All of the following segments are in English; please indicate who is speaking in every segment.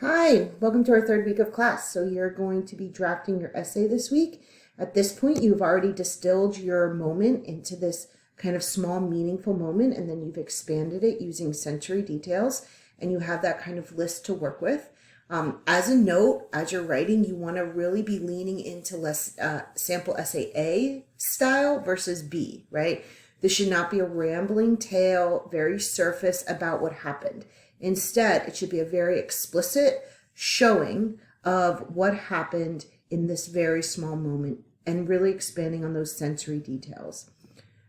Speaker 1: Hi, welcome to our third week of class. So you're going to be drafting your essay this week. At this point, you've already distilled your moment into this kind of small, meaningful moment, and then you've expanded it using sensory details, and you have that kind of list to work with. As a note, as you're writing, you want to really be leaning into less sample essay A style versus B, right? This should not be a rambling tale, very surface about what happened. Instead, it should be a very explicit showing of what happened in this very small moment and really expanding on those sensory details.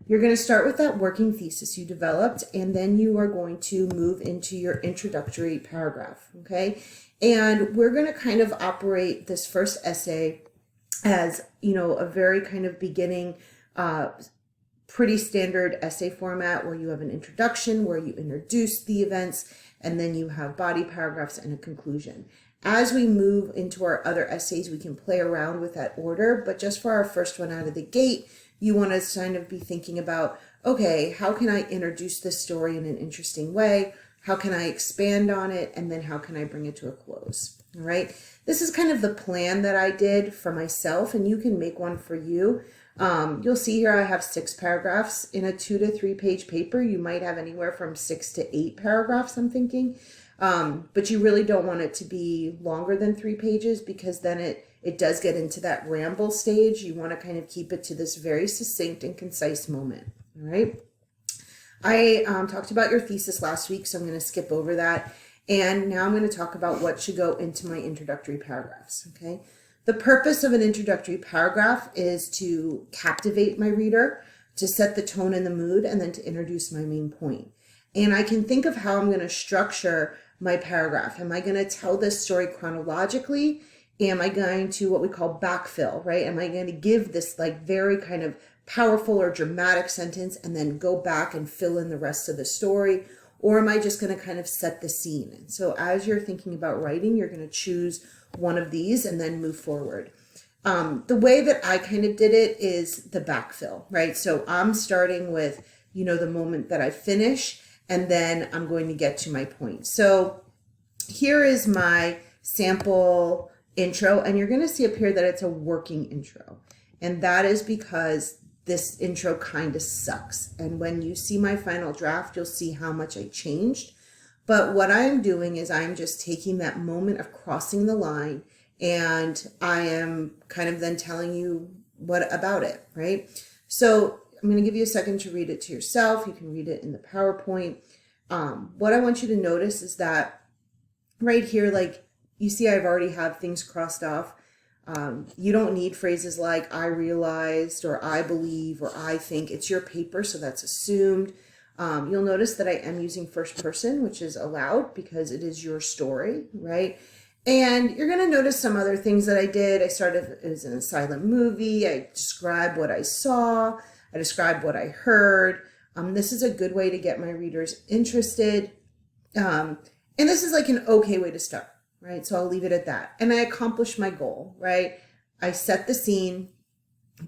Speaker 1: You're going to start with that working thesis you developed, and then you are going to move into your introductory paragraph, okay? And we're going to kind of operate this first essay as, a very kind of beginning, pretty standard essay format where you have an introduction, where you introduce the events, and then you have body paragraphs and a conclusion. As we move into our other essays, we can play around with that order, but just for our first one out of the gate, you want to kind of be thinking about, okay, how can I introduce this story in an interesting way? How can I expand on it? And then how can I bring it to a close? All right. This is kind of the plan that I did for myself, and you can make one for you. You'll see here I have 6 paragraphs in a 2 to 3 page paper. You might have anywhere from 6 to 8 paragraphs, I'm thinking. But you really don't want it to be longer than 3 pages because then it does get into that ramble stage. You want to kind of keep it to this very succinct and concise moment. All right. I talked about your thesis last week, so I'm going to skip over that. And now I'm going to talk about what should go into my introductory paragraphs. Okay. The purpose of an introductory paragraph is to captivate my reader, to set the tone and the mood, and then to introduce my main point. And I can think of how I'm going to structure my paragraph. Am I going to tell this story chronologically? Am I going to what we call backfill, right? Am I going to give this like very kind of powerful or dramatic sentence and then go back and fill in the rest of the story? Or am I just going to kind of set the scene? And so as you're thinking about writing, you're going to choose one of these and then move forward. The way that I kind of did it is the backfill, right? So I'm starting with, the moment that I finish, and then I'm going to get to my point. So here is my sample intro, and you're going to see up here that it's a working intro. And that is because this intro kind of sucks. And when you see my final draft, you'll see how much I changed. But what I'm doing is I'm just taking that moment of crossing the line, and I am kind of then telling you what about it, right? So I'm going to give you a second to read it to yourself. You can read it in the PowerPoint. What I want you to notice is that right here, like you see, I've already have things crossed off. You don't need phrases like I realized or I believe or I think. It's your paper, so that's assumed. You'll notice that I am using first person, which is allowed because it is your story, right? And you're going to notice some other things that I did. I started as in a silent movie. I described what I saw. I described what I heard. This is a good way to get my readers interested. And this is like an okay way to start, right? So I'll leave it at that. And I accomplished my goal, right? I set the scene,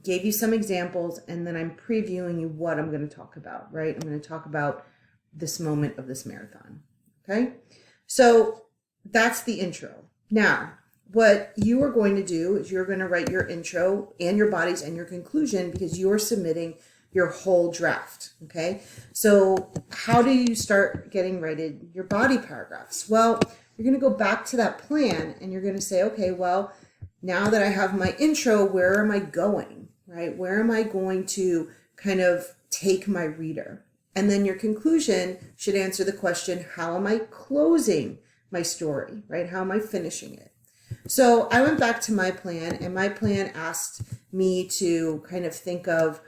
Speaker 1: gave you some examples, and then I'm previewing you what I'm going to talk about, right? I'm going to talk about this moment of this marathon, okay? So that's the intro. Now, what you are going to do is you're going to write your intro and your bodies and your conclusion because you're submitting your whole draft, okay? So how do you start getting writed your body paragraphs? Well, you're going to go back to that plan and you're going to say, okay, well, now that I have my intro, where am I going, right? Where am I going to kind of take my reader? And then your conclusion should answer the question, how am I closing my story, right? How am I finishing it? So I went back to my plan, and my plan asked me to kind of think of,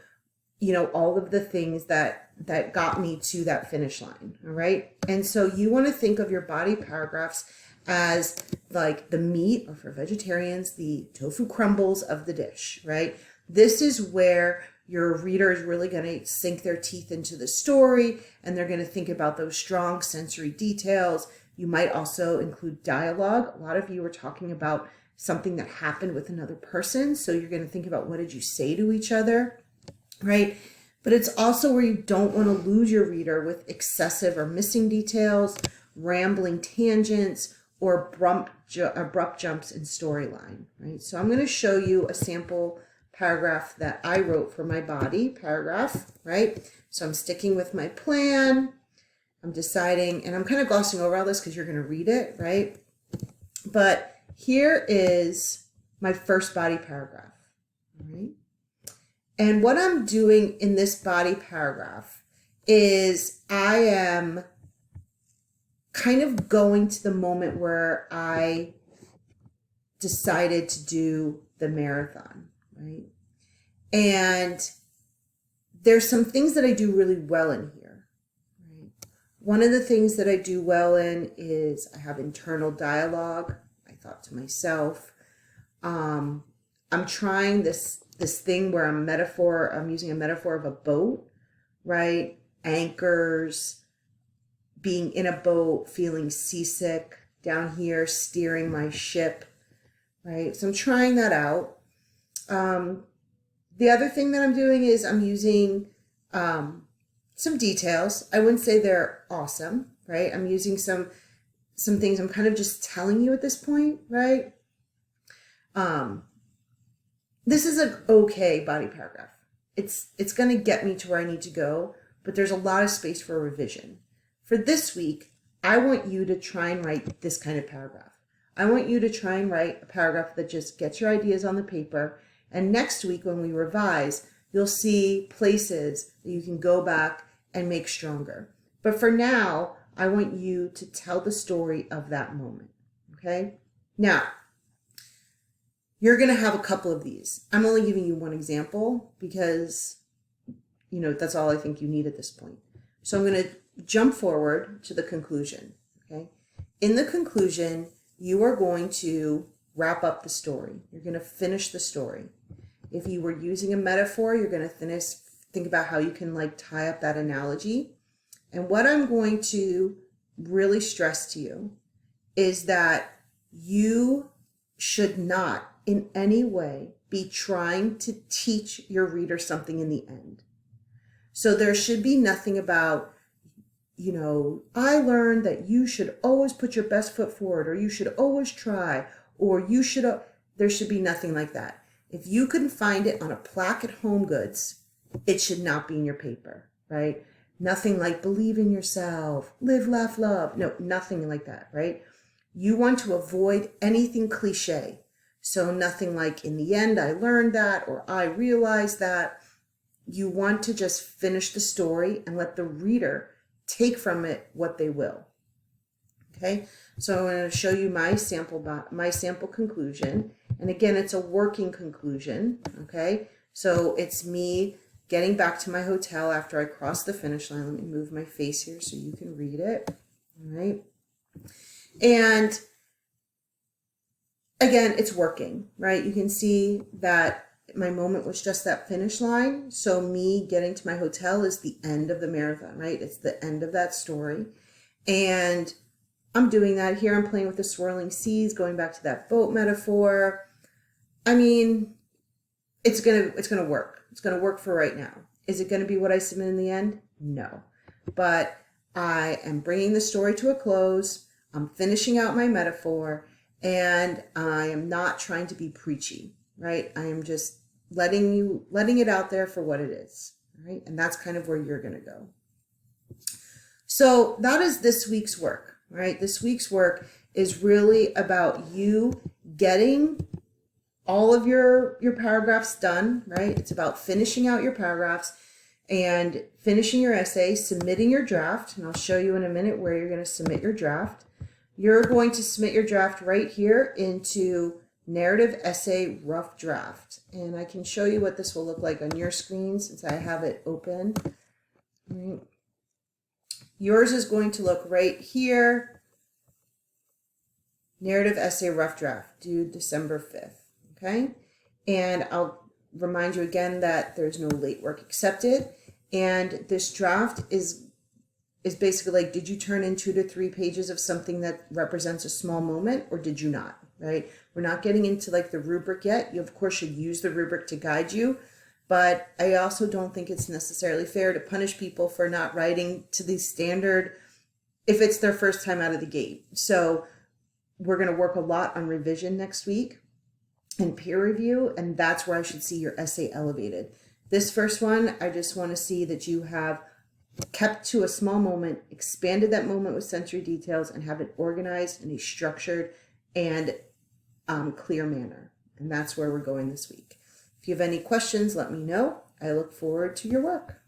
Speaker 1: all of the things that got me to that finish line, all right? And so you want to think of your body paragraphs as like the meat, or for vegetarians, the tofu crumbles of the dish, right? This is where your reader is really going to sink their teeth into the story, and they're going to think about those strong sensory details. You might also include dialogue. A lot of you are talking about something that happened with another person, so you're going to think about what did you say to each other, right? But it's also where you don't want to lose your reader with excessive or missing details, rambling tangents, or abrupt jumps in storyline, right? So I'm going to show you a sample paragraph that I wrote for my body paragraph, right? So I'm sticking with my plan. I'm deciding, and I'm kind of glossing over all this because you're going to read it, right? But here is my first body paragraph, all right? And what I'm doing in this body paragraph is I am kind of going to the moment where I decided to do the marathon, right? And there's some things that I do really well in here, right? One of the things that I do well in is I have internal dialogue. I thought to myself, I'm trying this thing where I'm using a metaphor of a boat, right? Anchors, being in a boat, feeling seasick, down here steering my ship, right? So I'm trying that out. The other thing that I'm doing is I'm using some details. I wouldn't say they're awesome, right? I'm using some things I'm kind of just telling you at this point, right? This is an okay body paragraph. It's going to get me to where I need to go, but there's a lot of space for revision. For this week, I want you to try and write this kind of paragraph. I want you to try and write a paragraph that just gets your ideas on the paper. And next week when we revise, you'll see places that you can go back and make stronger. But for now, I want you to tell the story of that moment, okay? Now, you're going to have a couple of these. I'm only giving you one example because, that's all I think you need at this point. So I'm going to jump forward to the conclusion, okay? In the conclusion, you are going to wrap up the story. You're going to finish the story. If you were using a metaphor, you're going to think about how you can tie up that analogy. And what I'm going to really stress to you is that you should not in any way be trying to teach your reader something in the end. So there should be nothing about, I learned that you should always put your best foot forward, or you should always try, or there should be nothing like that. If you can find it on a plaque at Home Goods, it should not be in your paper, right? Nothing like believe in yourself, live, laugh, love. No, nothing like that, right? You want to avoid anything cliche. So nothing like in the end, I learned that, or I realized that. You want to just finish the story and let the reader take from it what they will. Okay, so I'm going to show you my sample conclusion. And again, it's a working conclusion. Okay, so it's me getting back to my hotel after I cross the finish line. Let me move my face here so you can read it. All right, and again, it's working, right? You can see that my moment was just that finish line. So me getting to my hotel is the end of the marathon, right? It's the end of that story. And I'm doing that here. I'm playing with the swirling seas, going back to that boat metaphor. I mean, it's gonna work. It's gonna work for right now. Is it gonna be what I submit in the end? No. But I am bringing the story to a close. I'm finishing out my metaphor, and I am not trying to be preachy, right? I am just letting it out there for what it is, right? And that's kind of where you're going to go. So that is this week's work, right? This week's work is really about you getting all of your paragraphs done, right? It's about finishing out your paragraphs and finishing your essay, submitting your draft. And I'll show you in a minute where you're going to submit your draft. You're going to submit your draft right here into Narrative Essay Rough Draft. And I can show you what this will look like on your screen since I have it open. Right. Yours is going to look right here. Narrative Essay Rough Draft, due December 5th. Okay. And I'll remind you again that there's no late work accepted. And this draft is basically did you turn in 2 to 3 pages of something that represents a small moment, or did you not? Right? We're not getting into the rubric yet. You of course should use the rubric to guide you, but I also don't think it's necessarily fair to punish people for not writing to the standard if it's their first time out of the gate. So we're going to work a lot on revision next week and peer review, and that's where I should see your essay elevated. This first one, I just want to see that you have kept to a small moment, expanded that moment with sensory details, and have it organized in a structured and clear manner. And that's where we're going this week. If you have any questions, let me know. I look forward to your work.